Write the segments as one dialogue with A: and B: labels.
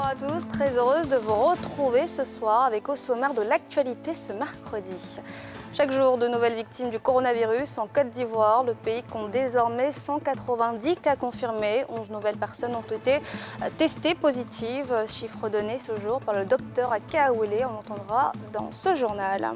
A: Bonjour à tous, très heureuse de vous retrouver ce soir avec au sommaire de l'actualité ce mercredi. Chaque jour, de nouvelles victimes du coronavirus en Côte d'Ivoire. Le pays compte désormais 190 cas confirmés. 11 nouvelles personnes ont été testées positives. Chiffre donné ce jour par le docteur Akaouélé, on entendra dans ce journal.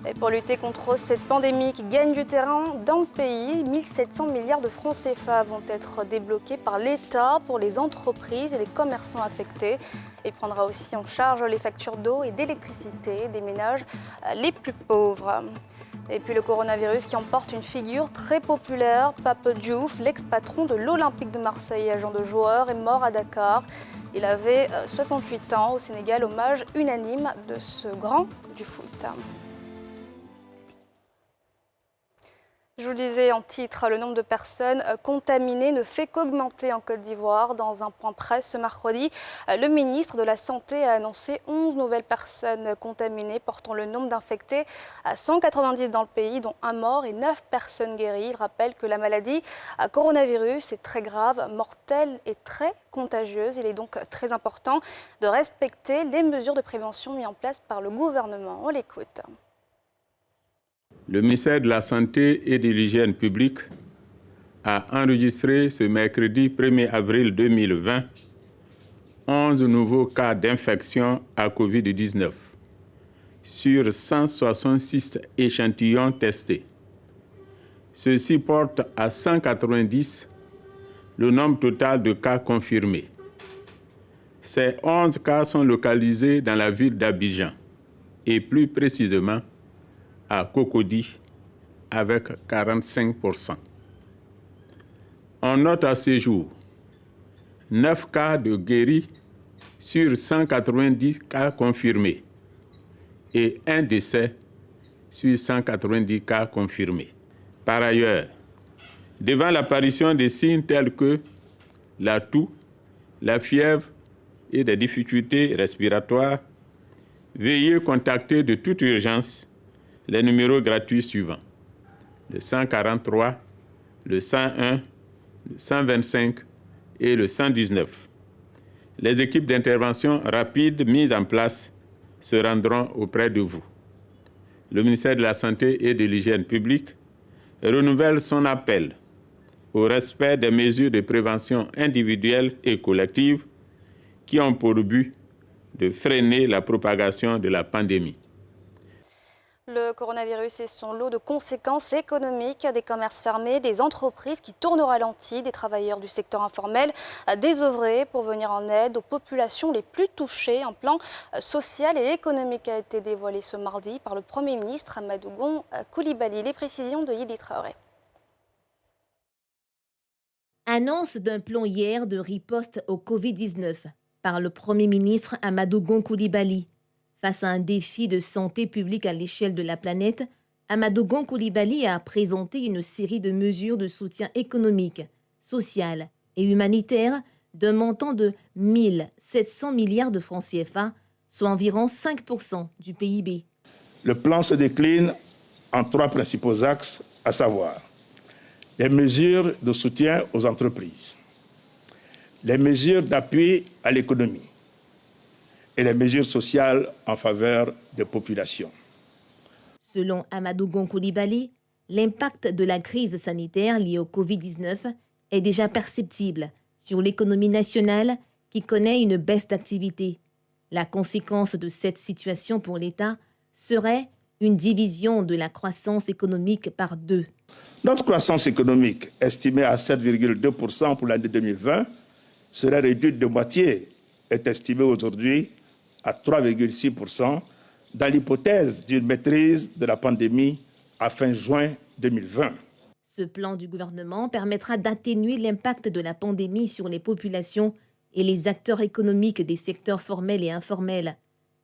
A: Et pour lutter contre cette pandémie qui gagne du terrain dans le pays, 1700 milliards de francs CFA vont être débloqués par l'État pour les entreprises et les commerçants affectés. Il prendra aussi en charge les factures d'eau et d'électricité des ménages les plus pauvres. Et puis le coronavirus qui emporte une figure très populaire. Pape Diouf, l'ex-patron de l'Olympique de Marseille et agent de joueur, est mort à Dakar. Il avait 68 ans. Au Sénégal, hommage unanime de ce grand du foot. Je vous le disais en titre, le nombre de personnes contaminées ne fait qu'augmenter en Côte d'Ivoire. Dans un point presse ce mercredi, le ministre de la Santé a annoncé 11 nouvelles personnes contaminées, portant le nombre d'infectés à 190 dans le pays, dont un mort et 9 personnes guéries. Il rappelle que la maladie à coronavirus est très grave, mortelle et très contagieuse. Il est donc très important de respecter les mesures de prévention mises en place par le gouvernement. On l'écoute.
B: Le ministère de la Santé et de l'Hygiène publique a enregistré ce mercredi 1er avril 2020 11 nouveaux cas d'infection à Covid-19 sur 166 échantillons testés. Ceci porte à 190 le nombre total de cas confirmés. Ces 11 cas sont localisés dans la ville d'Abidjan et plus précisément à Cocody avec 45%. On note à ce jour 9 cas de guéris sur 190 cas confirmés et un décès sur 190 cas confirmés. Par ailleurs, devant l'apparition de signes tels que la toux, la fièvre et des difficultés respiratoires, veuillez contacter de toute urgence les numéros gratuits suivants: le 143, le 101, le 125 et le 119. Les équipes d'intervention rapide mises en place se rendront auprès de vous. Le ministère de la Santé et de l'Hygiène publique renouvelle son appel au respect des mesures de prévention individuelles et collectives qui ont pour but de freiner la propagation de la pandémie.
A: Le coronavirus et son lot de conséquences économiques, des commerces fermés, des entreprises qui tournent au ralenti, des travailleurs du secteur informel désœuvrés pour venir en aide aux populations les plus touchées. Un plan social et économique a été dévoilé ce mardi par le Premier ministre Amadou Gon Coulibaly. Les précisions de Yili Traoré.
C: Annonce d'un plan hier de riposte au Covid-19 par le Premier ministre Amadou Gon Coulibaly. Face à un défi de santé publique à l'échelle de la planète, Amadou Gon Coulibaly a présenté une série de mesures de soutien économique, social et humanitaire d'un montant de 1700 milliards de francs CFA, soit environ 5% du PIB.
D: Le plan se décline en 3 principaux axes, à savoir les mesures de soutien aux entreprises, les mesures d'appui à l'économie et les mesures sociales en faveur des populations.
C: Selon Amadou Gon Coulibaly, l'impact de la crise sanitaire liée au Covid-19 est déjà perceptible sur l'économie nationale qui connaît une baisse d'activité. La conséquence de cette situation pour l'État serait une division de la croissance économique par 2.
D: Notre croissance économique, estimée à 7,2% pour l'année 2020, serait réduite de moitié, est estimée aujourd'hui à 3,6% dans l'hypothèse d'une maîtrise de la pandémie à fin juin 2020.
C: Ce plan du gouvernement permettra d'atténuer l'impact de la pandémie sur les populations et les acteurs économiques des secteurs formels et informels.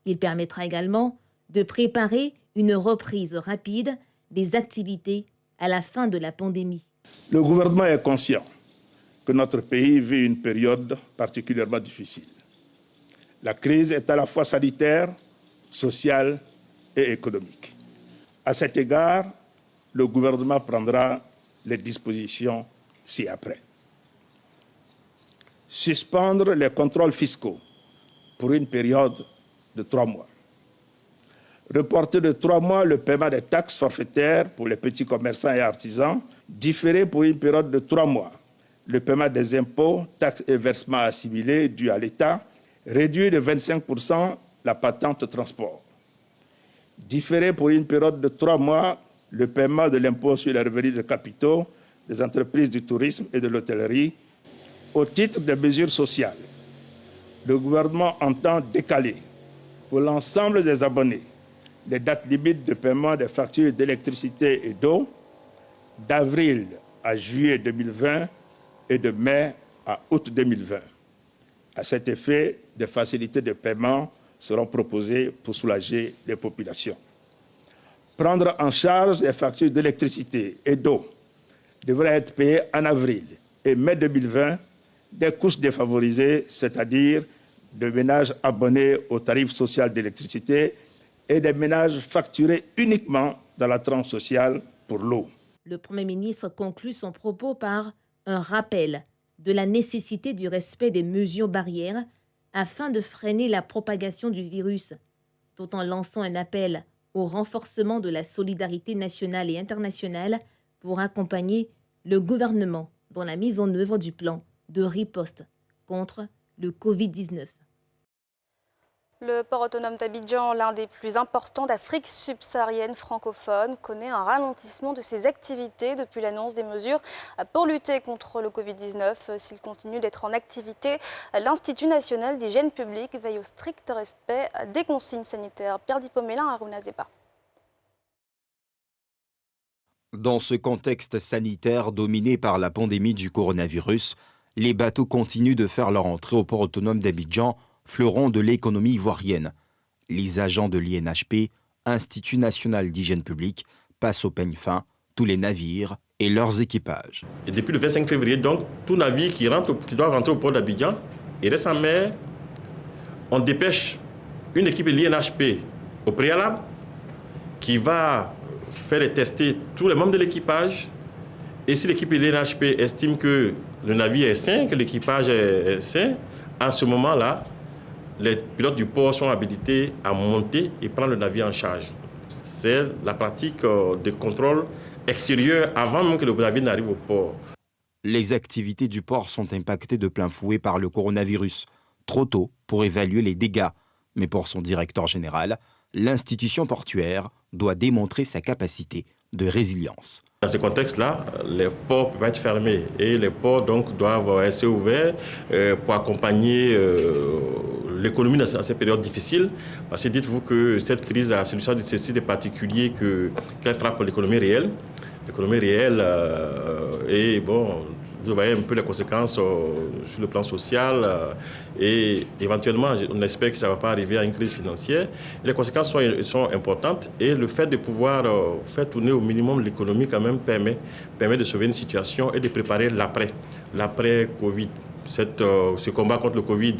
C: Il permettra également de préparer une reprise rapide des activités à la fin de la pandémie.
D: Le gouvernement est conscient que notre pays vit une période particulièrement difficile. La crise est à la fois sanitaire, sociale et économique. À cet égard, le gouvernement prendra les dispositions ci-après. Suspendre les contrôles fiscaux pour une période de 3 mois. Reporter de 3 mois le paiement des taxes forfaitaires pour les petits commerçants et artisans, différer pour une période de 3 mois le paiement des impôts, taxes et versements assimilés dus à l'État, réduire de 25% la patente transport. Différer pour une période de 3 mois le paiement de l'impôt sur les revenus de capitaux des entreprises du tourisme et de l'hôtellerie au titre des mesures sociales. Le gouvernement entend décaler pour l'ensemble des abonnés les dates limites de paiement des factures d'électricité et d'eau d'avril à juillet 2020 et de mai à août 2020. À cet effet, des facilités de paiement seront proposées pour soulager les populations. Prendre en charge les factures d'électricité et d'eau devraient être payées en avril et mai 2020 des couches défavorisées, c'est-à-dire de ménages abonnés au tarif social d'électricité et des ménages facturés uniquement dans la tranche sociale pour l'eau.
C: Le Premier ministre conclut son propos par un rappel de la nécessité du respect des mesures barrières afin de freiner la propagation du virus, tout en lançant un appel au renforcement de la solidarité nationale et internationale pour accompagner le gouvernement dans la mise en œuvre du plan de riposte contre le Covid-19.
A: Le port autonome d'Abidjan, l'un des plus importants d'Afrique subsaharienne francophone, connaît un ralentissement de ses activités depuis l'annonce des mesures pour lutter contre le Covid-19. S'il continue d'être en activité, l'Institut national d'hygiène publique veille au strict respect des consignes sanitaires. Pierre Dipomélin, Harouna Zeba.
E: Dans ce contexte sanitaire dominé par la pandémie du coronavirus, les bateaux continuent de faire leur entrée au port autonome d'Abidjan, fleuron de l'économie ivoirienne. Les agents de l'INHP, Institut national d'hygiène publique, passent au peigne fin tous les navires et leurs équipages.
F: Et depuis le 25 février, donc, tout navire qui doit rentrer au port d'Abidjan, il reste en mer. On dépêche une équipe de l'INHP au préalable qui va faire et tester tous les membres de l'équipage. Et si l'équipe de l'INHP estime que le navire est sain, que l'équipage est sain, à ce moment-là, les pilotes du port sont habilités à monter et prendre le navire en charge. C'est la pratique de contrôle extérieur avant même que le navire n'arrive au port.
E: Les activités du port sont impactées de plein fouet par le coronavirus. Trop tôt pour évaluer les dégâts. Mais pour son directeur général, l'institution portuaire doit démontrer sa capacité de résilience.
F: Dans ce contexte-là, les ports peuvent être fermés et les ports donc doivent rester ouverts pour accompagner l'économie dans ces périodes difficiles. Parce que dites-vous que cette crise a celui de ceci de particulier qu'elle frappe l'économie réelle. L'économie réelle et bon, vous voyez un peu les conséquences sur le plan social et éventuellement, on espère que ça ne va pas arriver à une crise financière. Les conséquences sont importantes et le fait de pouvoir faire tourner au minimum l'économie quand même permet de sauver une situation et de préparer l'après-Covid. Ce combat contre le Covid,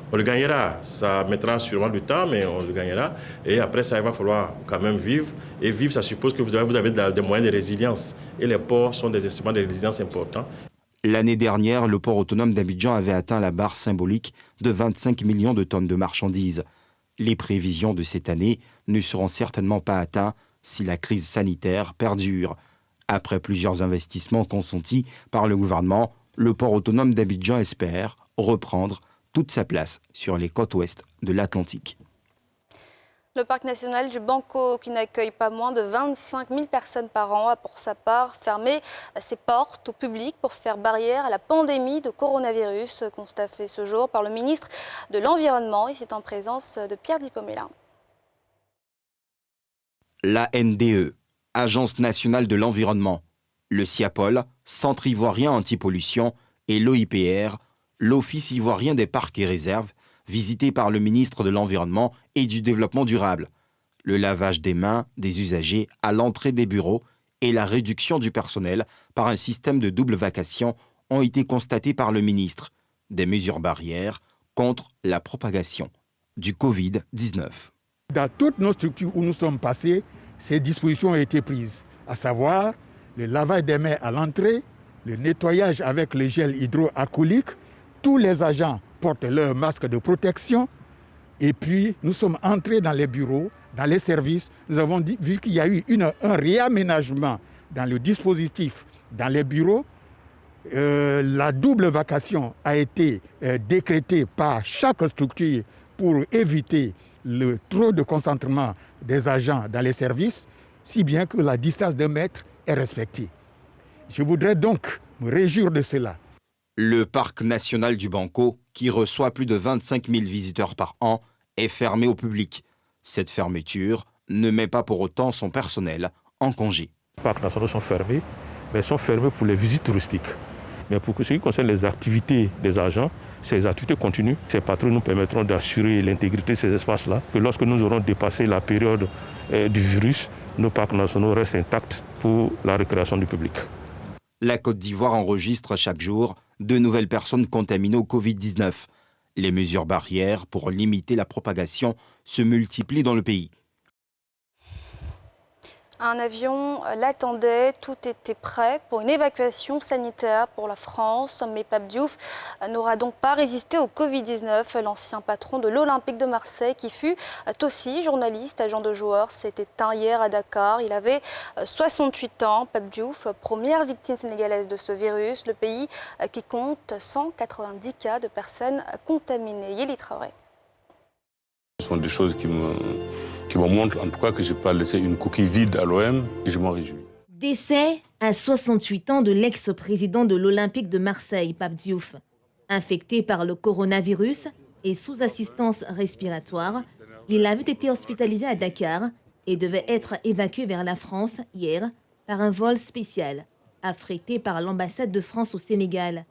F: on le gagnera. Ça mettra sûrement du temps, mais on le gagnera. Et après ça, il va falloir quand même vivre. Et vivre, ça suppose que vous avez des moyens de résilience. Et les ports sont des instruments de résilience importants.
E: L'année dernière, le port autonome d'Abidjan avait atteint la barre symbolique de 25 millions de tonnes de marchandises. Les prévisions de cette année ne seront certainement pas atteintes si la crise sanitaire perdure. Après plusieurs investissements consentis par le gouvernement, le port autonome d'Abidjan espère reprendre toute sa place sur les côtes ouest de l'Atlantique.
A: Le parc national du Banco, qui n'accueille pas moins de 25 000 personnes par an, a pour sa part fermé ses portes au public pour faire barrière à la pandémie de coronavirus. Constat fait ce jour par le ministre de l'Environnement et c'est en présence de Pierre Dipomélin.
E: La NDE, Agence nationale de l'environnement, le CIAPOL, Centre ivoirien antipollution, et l'OIPR, l'Office ivoirien des parcs et réserves, visité par le ministre de l'Environnement et du Développement durable. Le lavage des mains des usagers à l'entrée des bureaux et la réduction du personnel par un système de double vacation ont été constatés par le ministre. Des mesures barrières contre la propagation du Covid-19.
G: Dans toutes nos structures où nous sommes passés, ces dispositions ont été prises, à savoir le lavage des mains à l'entrée, le nettoyage avec le gel hydroalcoolique. Tous les agents portent leur masque de protection, Et puis, nous sommes entrés dans les bureaux, dans les services. Nous avons vu qu'il y a eu un réaménagement dans le dispositif, dans les bureaux. La double vacation a été décrétée par chaque structure pour éviter le trop de concentrement des agents dans les services, si bien que la distance d'1 mètre est respectée. Je voudrais donc me réjouir de cela.
E: Le parc national du Banco, qui reçoit plus de 25 000 visiteurs par an, est fermé au public. Cette fermeture ne met pas pour autant son personnel en congé.
H: Les parcs nationaux sont fermés, mais sont fermés pour les visites touristiques. Mais pour ce qui concerne les activités des agents, ces activités continuent. Ces patrouilles nous permettront d'assurer l'intégrité de ces espaces-là, que lorsque nous aurons dépassé la période du virus, nos parcs nationaux restent intacts pour la récréation du public.
E: La Côte d'Ivoire enregistre chaque jour de nouvelles personnes contaminées au Covid-19. Les mesures barrières pour limiter la propagation se multiplient dans le pays.
A: Un avion l'attendait, tout était prêt pour une évacuation sanitaire pour la France. Mais Pape Diouf n'aura donc pas résisté au Covid-19. L'ancien patron de l'Olympique de Marseille, qui fut aussi journaliste, agent de joueur, s'est éteint hier à Dakar. Il avait 68 ans. Pape Diouf, première victime sénégalaise de ce virus. Le pays qui compte 190 cas de personnes contaminées. Yéli Traoré.
I: Ce sont des choses qui me montrent en tout cas que je n'ai pas laissé une coquille vide à l'OM et je m'en réjouis.
C: Décès à 68 ans de l'ex-président de l'Olympique de Marseille, Pape Diouf. Infecté par le coronavirus et sous assistance respiratoire, il avait été hospitalisé à Dakar et devait être évacué vers la France hier par un vol spécial affrété par l'ambassade de France au Sénégal.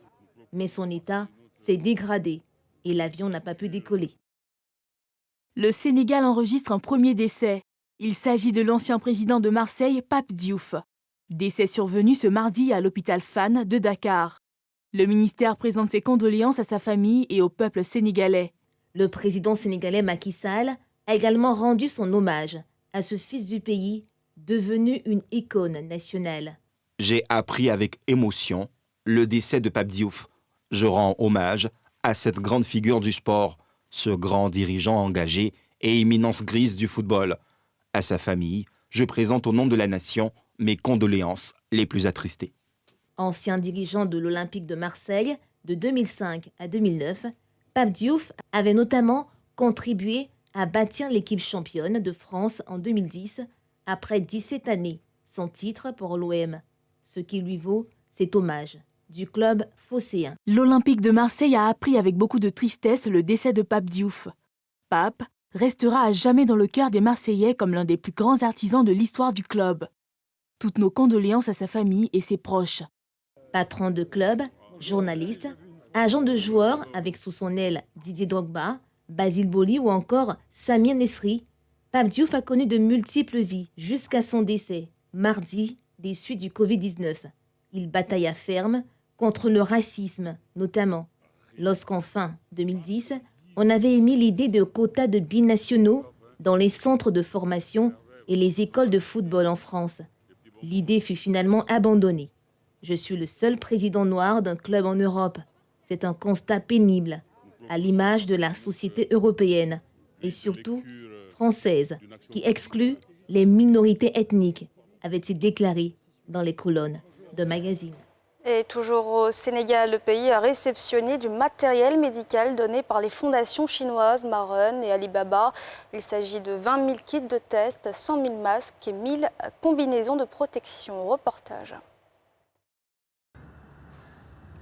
C: Mais son état s'est dégradé et l'avion n'a pas pu décoller.
J: Le Sénégal enregistre un premier décès. Il s'agit de l'ancien président de Marseille, Pape Diouf. Décès survenu ce mardi à l'hôpital Fann de Dakar. Le ministère présente ses condoléances à sa famille et au peuple sénégalais.
C: Le président sénégalais Macky Sall a également rendu son hommage à ce fils du pays, devenu une icône nationale.
E: J'ai appris avec émotion le décès de Pape Diouf. Je rends hommage à cette grande figure du sport, ce grand dirigeant engagé et éminence grise du football. À sa famille, je présente au nom de la nation mes condoléances les plus attristées.
C: Ancien dirigeant de l'Olympique de Marseille de 2005 à 2009, Pape Diouf avait notamment contribué à bâtir l'équipe championne de France en 2010 après 17 années sans titre pour l'OM, ce qui lui vaut cet hommage du club phocéen.
J: L'Olympique de Marseille a appris avec beaucoup de tristesse le décès de Pape Diouf. Pape restera à jamais dans le cœur des Marseillais comme l'un des plus grands artisans de l'histoire du club. Toutes nos condoléances à sa famille et ses proches.
C: Patron de club, journaliste, agent de joueur avec sous son aile Didier Drogba, Basile Boli ou encore Samir Nesri, Pape Diouf a connu de multiples vies jusqu'à son décès, mardi, des suites du Covid-19. Il batailla ferme contre le racisme, notamment lorsqu'en fin 2010, on avait émis l'idée de quotas de binationaux dans les centres de formation et les écoles de football en France. L'idée fut finalement abandonnée. Je suis le seul président noir d'un club en Europe. C'est un constat pénible, à l'image de la société européenne et surtout française, qui exclut les minorités ethniques, avait-il déclaré dans les colonnes de magazines.
A: Et toujours au Sénégal, le pays a réceptionné du matériel médical donné par les fondations chinoises Marun et Alibaba. Il s'agit de 20 000 kits de tests, 100 000 masques et 1000 combinaisons de protection. Reportage.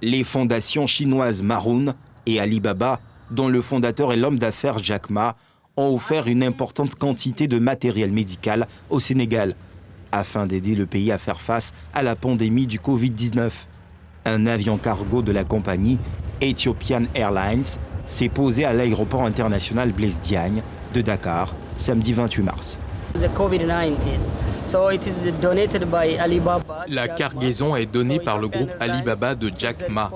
E: Les fondations chinoises Marun et Alibaba, dont le fondateur est l'homme d'affaires Jack Ma, ont offert une importante quantité de matériel médical au Sénégal, afin d'aider le pays à faire face à la pandémie du Covid-19. Un avion cargo de la compagnie Ethiopian Airlines s'est posé à l'aéroport international Blaise Diagne de Dakar, samedi 28 mars.
K: La cargaison est donnée par le groupe Alibaba de Jack Ma.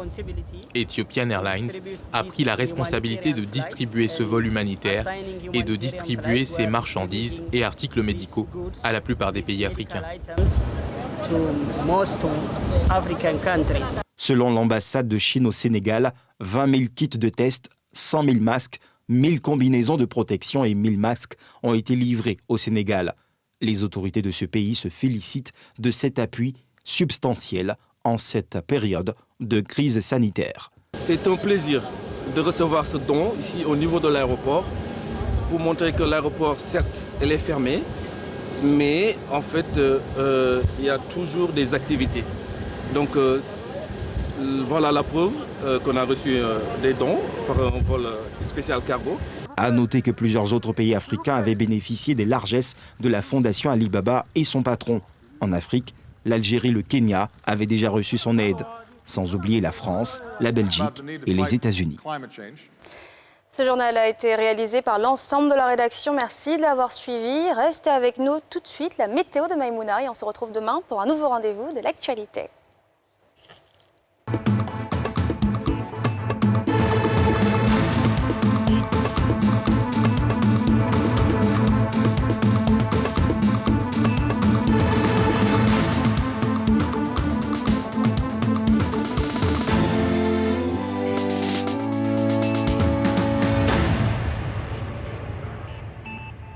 K: Ethiopian Airlines a pris la responsabilité de distribuer ce vol humanitaire et de distribuer ses marchandises et articles médicaux à la plupart des pays africains.
E: Selon l'ambassade de Chine au Sénégal, 20 000 kits de tests, 100 000 masques, 1000 combinaisons de protection et 1000 masques ont été livrés au Sénégal. Les autorités de ce pays se félicitent de cet appui substantiel en cette période de crise sanitaire.
L: C'est un plaisir de recevoir ce don ici au niveau de l'aéroport pour montrer que l'aéroport, certes, elle est fermée, mais en fait, il y a toujours des activités. Donc voilà la preuve qu'on a reçu des dons par un vol spécial cargo.
E: À noter que plusieurs autres pays africains avaient bénéficié des largesses de la Fondation Alibaba et son patron. En Afrique, l'Algérie, le Kenya avaient déjà reçu son aide. Sans oublier la France, la Belgique et les États-Unis.
A: Ce journal a été réalisé par l'ensemble de la rédaction. Merci de l'avoir suivi. Restez avec nous tout de suite, la météo de Maïmouna. Et on se retrouve demain pour un nouveau rendez-vous de l'actualité.